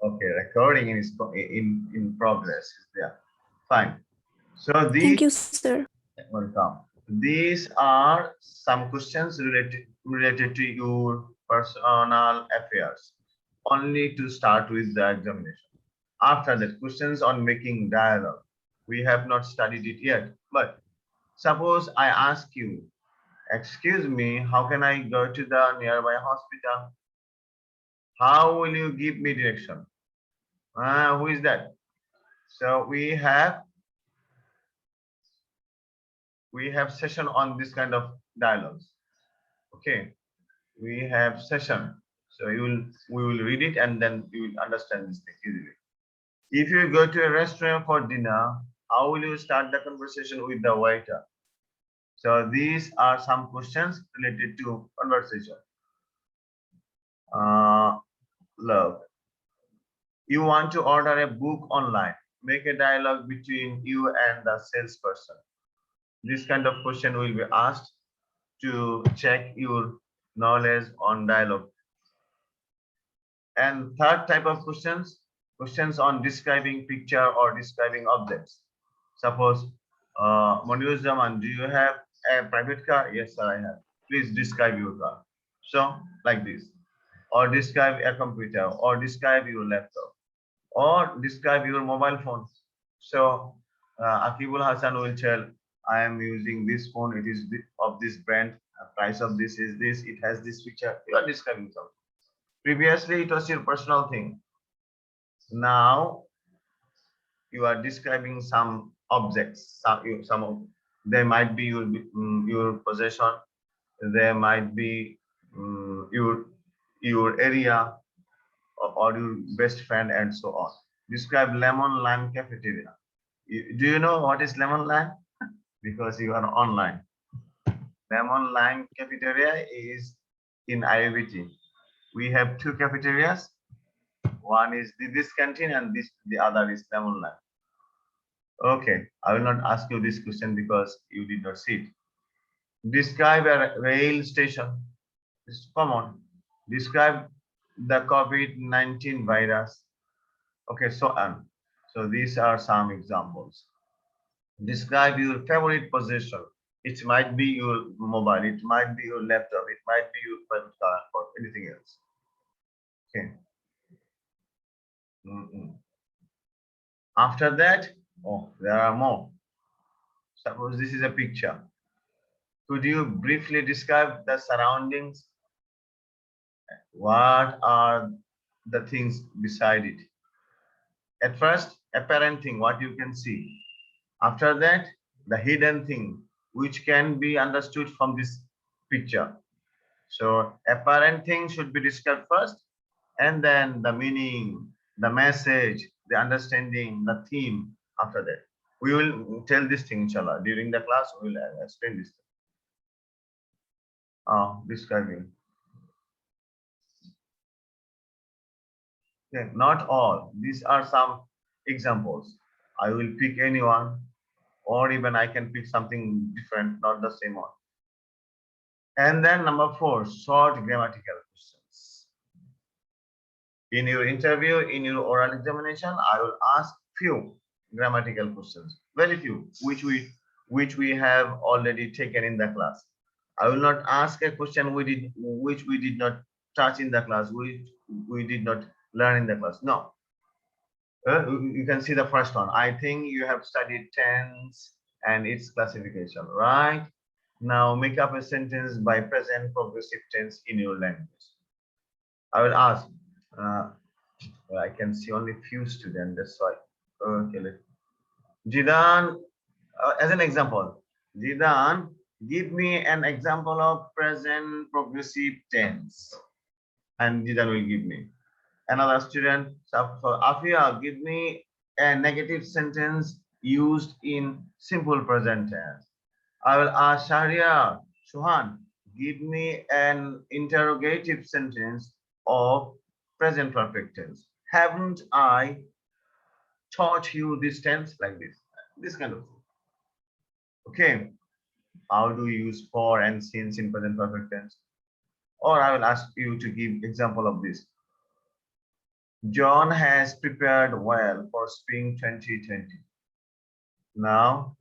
Okay, recording is in progress. Yeah, fine. So Thank these you, sir. welcome. These are some questions related to your personal affairs. Only to start with the examination. After that, questions on making dialogue. We have not studied it yet, but suppose I ask you, excuse me, how can I go to the nearby hospital? How will you give me direction? Who is that? So we have session on this kind of dialogues. Okay, we have session. So we will read it and then you will understand this thing easily. If you go to a restaurant for dinner, how will you start the conversation with the waiter? So these are some questions related to conversation. Uh, Love. You want to order a book online. Make a dialogue between you and the salesperson. This kind of question will be asked to check your knowledge on dialogue. And third type of questions, questions on describing picture or describing objects. Suppose, Moniuz Zaman, do you have a private car? Yes, sir, I have. Please describe your car. So, like this. Or describe a computer, or describe your laptop, or describe your mobile phone. So, Akibul Hassan will tell, I am using this phone, it is of this brand, price of this is this, it has this feature. You are describing something. Previously, it was your personal thing. Now, you are describing some objects. Some of they might be your possession. There might be your area or your best friend and so on. Describe lemon lime cafeteria. Do you know what is lemon lime? Because you are online. Lemon lime cafeteria is in IOBT. We have two cafeterias. One is this canteen and the other is lemon lime. Okay, I will not ask you this question because you did not see it. Describe a rail station. It's common. Describe the COVID-19 virus. Okay, so on. So these are some examples. Describe your favorite possession. It might be your mobile, it might be your laptop, it might be your private car or anything else. Okay. After that, oh, there are more. Suppose this is a picture. Could you briefly describe the surroundings? What are the things beside it? At first, apparent thing, what you can see. After that, the hidden thing, which can be understood from this picture. So apparent thing should be described first, and then the meaning, the message, the understanding, the theme after that. We will tell this thing, inshallah. During the class, we will explain this. Describing. Okay, not all. These are some examples. I will pick anyone, or even I can pick something different, not the same one. And then number 4, short grammatical questions. In your interview, in your oral examination, I will ask few grammatical questions, very few, which we have already taken in the class. I will not ask a question which we did not touch in the class, which we did not learn in the class. No. You can see the first one. I think you have studied tense and its classification, right? Now make up a sentence by present progressive tense in your language. I will ask. Uh, I can see only few students. That's why. Okay. Jidan, as an example, Jidan, give me an example of present progressive tense, and Jidan will give me. Another student, Afia, give me a negative sentence used in simple present tense. I will ask Shahriar, Shuhan, give me an interrogative sentence of present perfect tense. Haven't I taught you this tense like this? This kind of thing. Okay. How do you use for and since in present perfect tense? Or I will ask you to give example of this. John has prepared well for spring 2020. Now,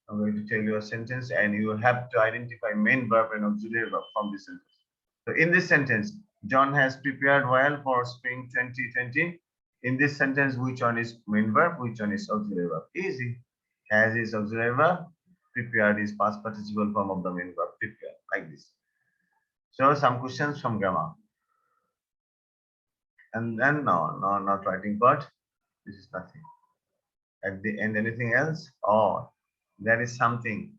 I'm going to tell you a sentence and you have to identify main verb and auxiliary verb from this sentence. So in this sentence, John has prepared well for spring 2020. In this sentence, which one is main verb, which one is auxiliary verb? Easy. Has is auxiliary verb, prepared is past participle form of the main verb, prepared, like this. So some questions from grammar. And then no, not writing part. This is nothing. At the end, anything else? Oh, there is something.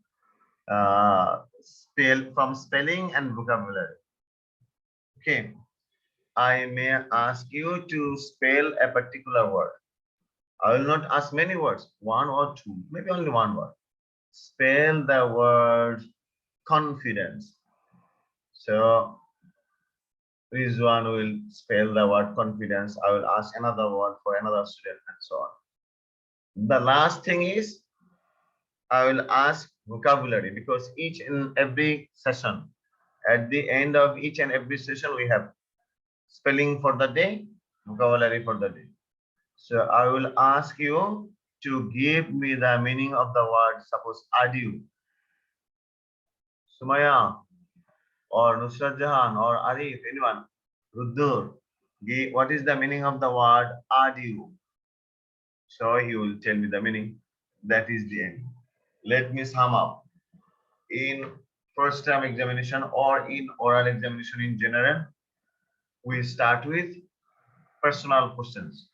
From spelling and vocabulary. Okay. I may ask you to spell a particular word. I will not ask many words, one or two, maybe only one word. Spell the word confidence. So Rizwan will spell the word confidence. I will ask another word for another student and so on. The last thing is I will ask vocabulary because each and every session, at the end of each and every session, we have spelling for the day, vocabulary for the day. So I will ask you to give me the meaning of the word, suppose adieu. Sumaya or Nusrat Jahan or Arif, anyone, Ruddur, what is the meaning of the word adieu? So you will tell me the meaning. That is the end. Let me sum up. In first term examination or in oral examination in general, we start with personal questions.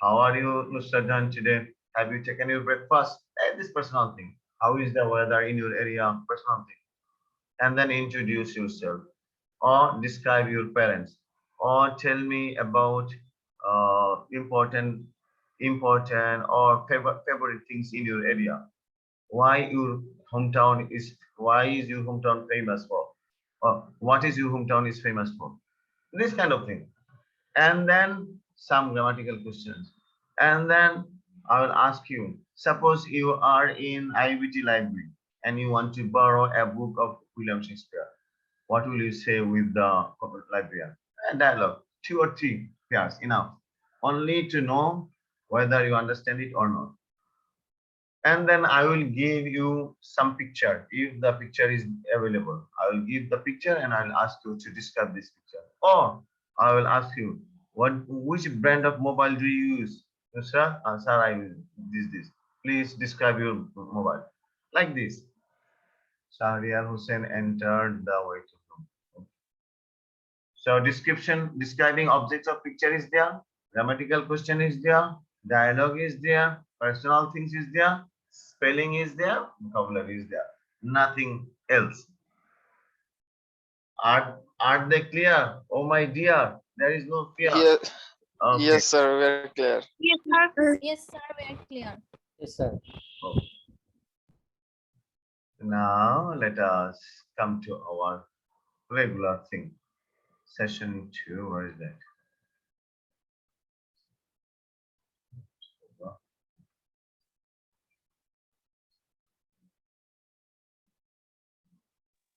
How are you, Mr. John, today? Have you taken your breakfast? This personal thing. How is the weather in your area? Personal thing. And then introduce yourself or describe your parents or tell me about important or favorite things in your area. Why is your hometown famous for? Or what is your hometown is famous for? This kind of thing. And then some grammatical questions. And then I will ask you, suppose you are in IBT library and you want to borrow a book of William Shakespeare. What will you say with the librarian? A dialogue, two or three pairs, enough. Only to know whether you understand it or not. And then I will give you some picture. If the picture is available, I will give the picture and I'll ask you to describe this picture. Or I will ask you, which brand of mobile do you use? Sir, sir, I will this. Please describe your mobile. Like this. Shahriar Hussain entered the waiting room. So describing objects of picture is there, grammatical question is there, dialogue is there, personal things is there, spelling is there, vocabulary is there. Nothing else. Are they clear? Oh my dear, there is no fear. Yes, Okay. yes, sir. Very clear. Yes, sir. Yes, sir. Very clear. Yes, sir. Okay. Now let us come to our regular thing. Session 2, where is that?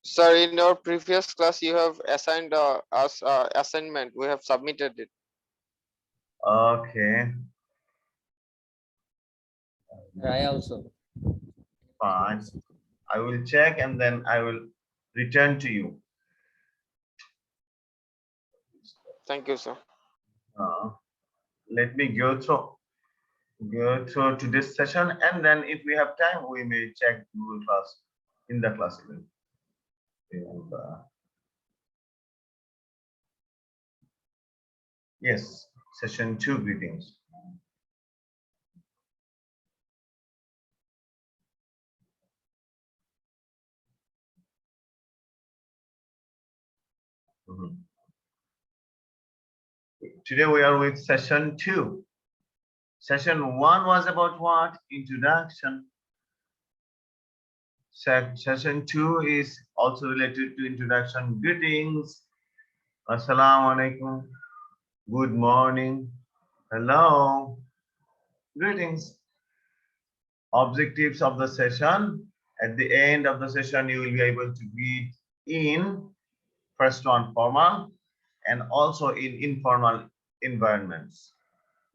Sir, in your previous class, you have assigned us assignment. We have submitted it. Okay, I also. fine. I will check and then I will return to you. Thank you, sir. Let me go through to this session, and then if we have time, we may check Google Class in the class event. Yes, session 2 greetings. Today we are with session 2. Session 1 was about what? Introduction. Session 2 is also related to introduction. Greetings. Assalamu alaikum. Good morning. Hello. Greetings. Objectives of the session. At the end of the session, you will be able to greet in first one formal and also in informal environments.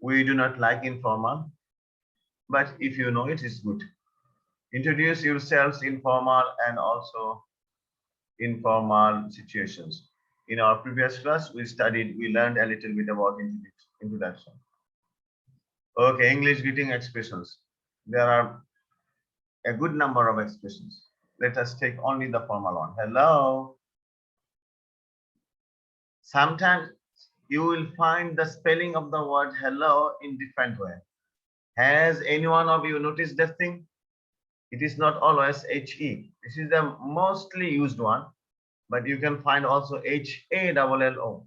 We do not like informal, but if you know it is good. Introduce yourselves in formal and also informal situations. In our previous class, we learned a little bit about introduction. Okay, English greeting expressions. There are a good number of expressions. Let us take only the formal one. Hello. Sometimes you will find the spelling of the word hello in different way. Has any one of you noticed that thing? It is not always HE. This is the mostly used one, but you can find also HALLO.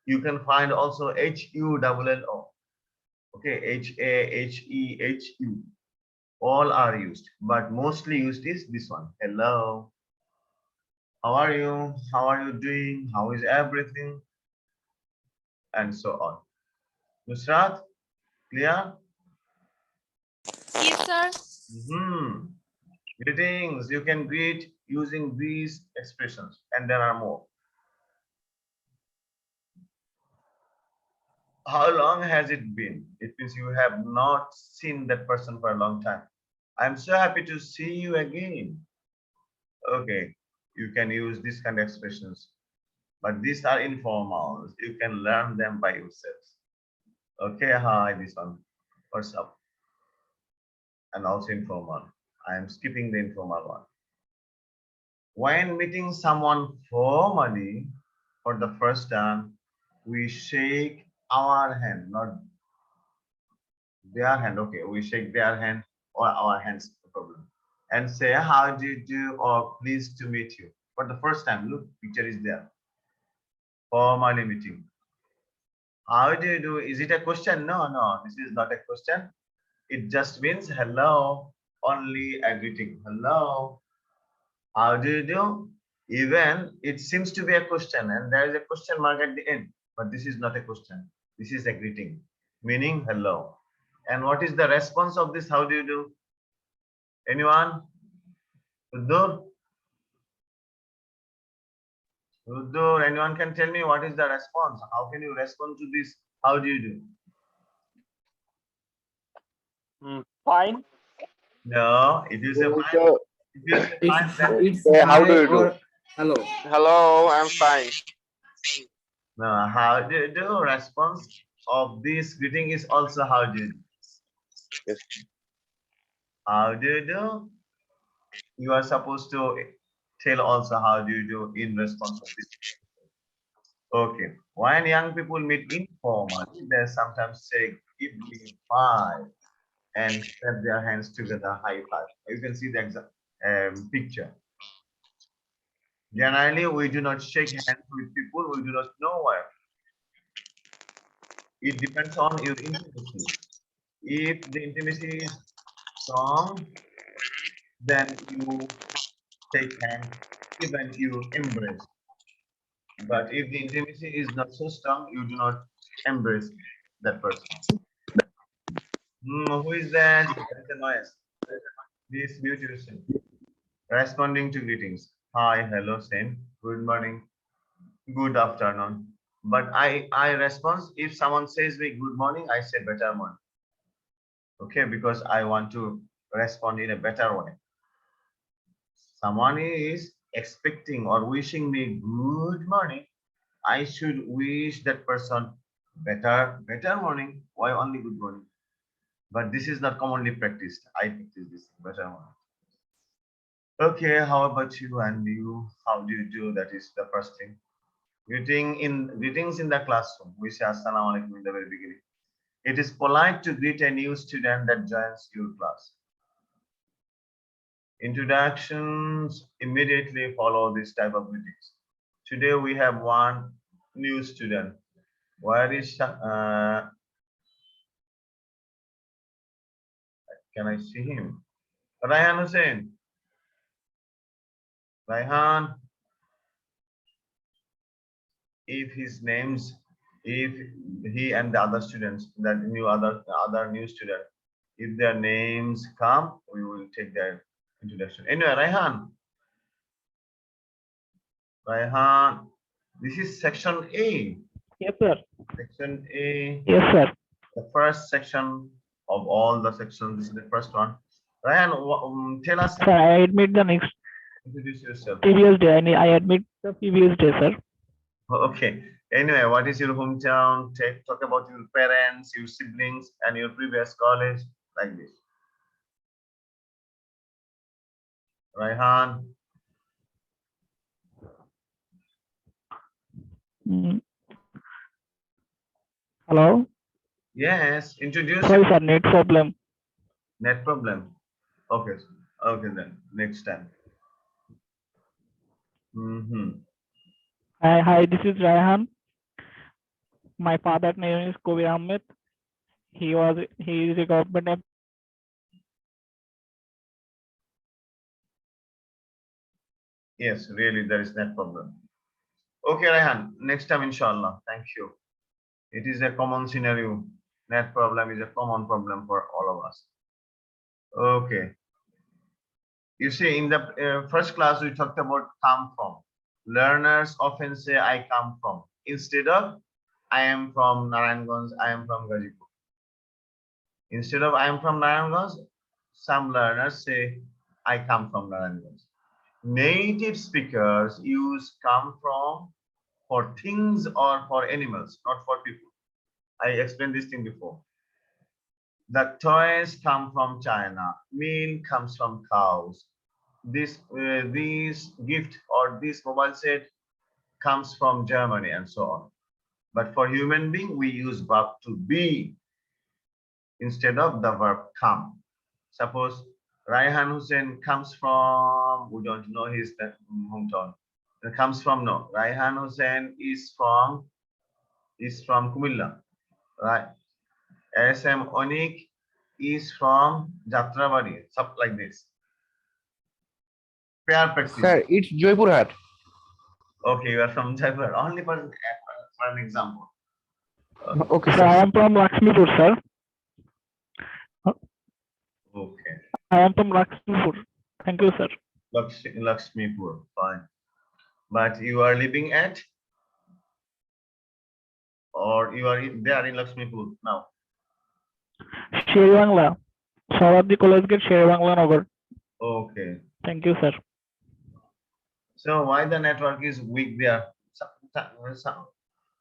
You can find also HULLO. Okay, HAHEHU. All are used, but mostly used is this one. Hello. How are you? How are you doing? How is everything? And so on. Nusrat, clear? Yes, sir. Greetings. You can greet using these expressions, and there are more. How long has it been? It means you have not seen that person for a long time. I'm so happy to see you again. Okay, you can use these kind of expressions, but these are informal. You can learn them by yourselves. Okay, hi, this one. What's up? And also informal. I am skipping the informal one. When meeting someone formally for the first time, we shake our hand, not their hand. Okay, we shake their hand or our hands, no problem. And say, how do you do, or pleased to meet you. For the first time, look, picture is there. Formally meeting. How do you do? Is it a question? No, no, this is not a question. It just means hello, only a greeting. Hello. How do you do? Even it seems to be a question and there is a question mark at the end, but this is not a question. This is a greeting, meaning hello. And what is the response of this? How do you do? Anyone? Uddur? Uddur, anyone can tell me what is the response? How can you respond to this? How do you do? Fine. No, if you say With fine, the- if you say fine, then It's Hey, how do hi you do? or hello. Hello, I'm fine. no, how do you do? Response of this greeting is also how do you do? Yes. How do you do? You are supposed to tell also how do you do in response of this. Okay. When young people meet informally, they sometimes say, give me five and clap their hands together, high five. You can see the exact picture. Generally, we do not shake hands with people we do not know where. It depends on your intimacy. If the intimacy is strong, then you take hands, even you embrace. But if the intimacy is not so strong, you do not embrace that person. Who is that? That's a noise. Please mute yourself. Responding to greetings. Hi, hello, same. Good morning. Good afternoon. But I respond if someone says me good morning, I say better morning. Okay, because I want to respond in a better way. Someone is expecting or wishing me good morning, I should wish that person better morning. Why only good morning? But this is not commonly practiced. I practice this better morning. Okay, how about you and you? How do you do? That is the first thing. Greetings in the classroom. We say assalamu alaikum in the very beginning. It is polite to greet a new student that joins your class. Introductions immediately follow this type of greetings. Today we have one new student. Where is can I see him? Raihan Hussain. Raihan. If his names, if he and the other students, that other new student, if their names come, we will take their introduction. Anyway, Raihan, this is section A. Yes, sir. Section A, Yes, sir. the first section of all the sections. This is the first one. Ryan, tell us, Sir, I admit the next introduce yourself. previous day. I admit the previous day, sir. Okay. Anyway, what is your hometown? Talk about your parents, your siblings, and your previous college, like this. Raihan. Mm. Hello. Yes, introduce Sorry, your sir. Net problem. net problem. Okay. Okay, then next time. Hi. This is Raihan. My father's name is Kobir Ahmed. He is a government. Yes, really, there is net problem. Okay, Raihan, next time, inshallah. Thank you. It is a common scenario. Net problem is a common problem for all of us. Okay. You see, in the first class, we talked about come from. Learners often say, I come from. Instead of, I am from Narayanganj, I am from Gazipur. Instead of, I am from Narayanganj, some learners say, I come from Narayanganj. Native speakers use come from for things or for animals, not for people. I explained this thing before. The toys come from China. Milk comes from cows. This gift or this mobile set comes from Germany, and so on. But for human being, we use verb to be instead of the verb come. Suppose Raihan Hussein comes from, we don't know his hometown. It comes from, no. Raihan Hussein is from Kumilla, right? SM Onik is from Jatrabari, something like this. Pair practice. Sir, it's Joypurhat. Okay, you are from Jaipur. Only for an example. Okay, Sir, I sir. am from Lakshmipur, sir. Okay. I am from Lakshmipur. Thank you, sir. Lakshmipur, fine. But you are living at, or you are there in Lakshmipur now? Sheribangla. Saurabhi College Gate, Sheribangla Nagar. Okay. Thank you, sir. So why the network is weak there?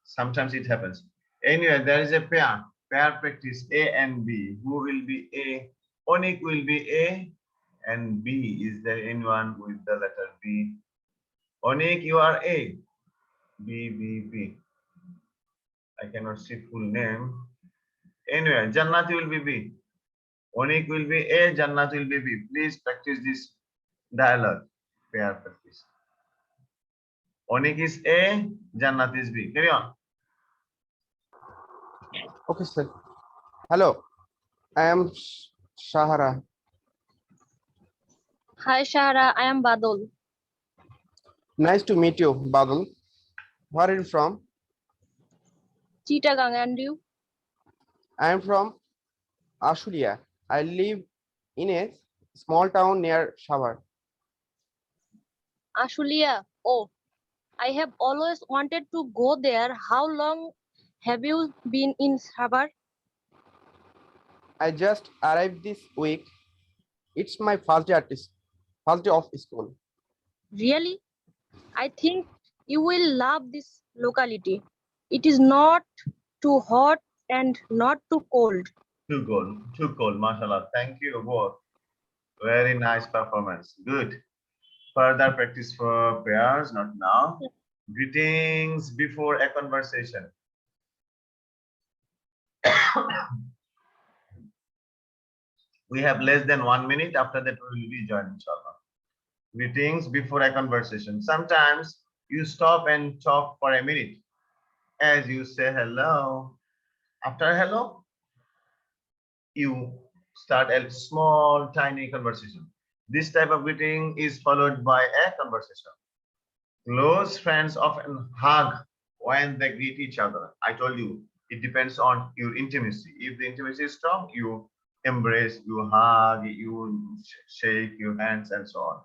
Sometimes it happens. Anyway, there is a pair practice A and B. Who will be A? Onik will be A and B. Is there anyone with the letter B? Onik, you are A. B, B, B. I cannot see full name. Anyway, Jannat will be B. Onik will be A, Jannat will be B. Please practice this dialogue. Pair practice. Onik is A, Jannat is B. Carry on. Okay, sir. Hello, I am Shahara. Hi, Shahara. I am Badul. Nice to meet you, Badal. Where are you from? Chittagong, and you? I am from Ashulia. I live in a small town near Shavar. Ashulia. Oh, I have always wanted to go there. How long have you been in Sabar? I just arrived this week. It's my first day of school. Really? I think you will love this locality. It is not too hot and not too cold. Too cold, mashallah. Thank you both. Very nice performance. Good. Further practice for pairs, not now. Greetings before a conversation. We have less than 1 minute. After that, we will rejoin, inshallah. Greetings before a conversation. Sometimes you stop and talk for a minute as you say hello. After hello, you start a small, tiny conversation. This type of greeting is followed by a conversation. Close friends often hug when they greet each other. I told you, it depends on your intimacy. If the intimacy is strong, you embrace, you hug, you shake your hands, and so on.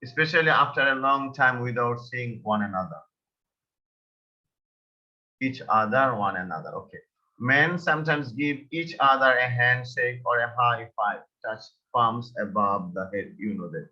Especially after a long time without seeing one another. each other, one another. Okay. Men sometimes give each other a handshake or a high five, touch palms above the head. You know that.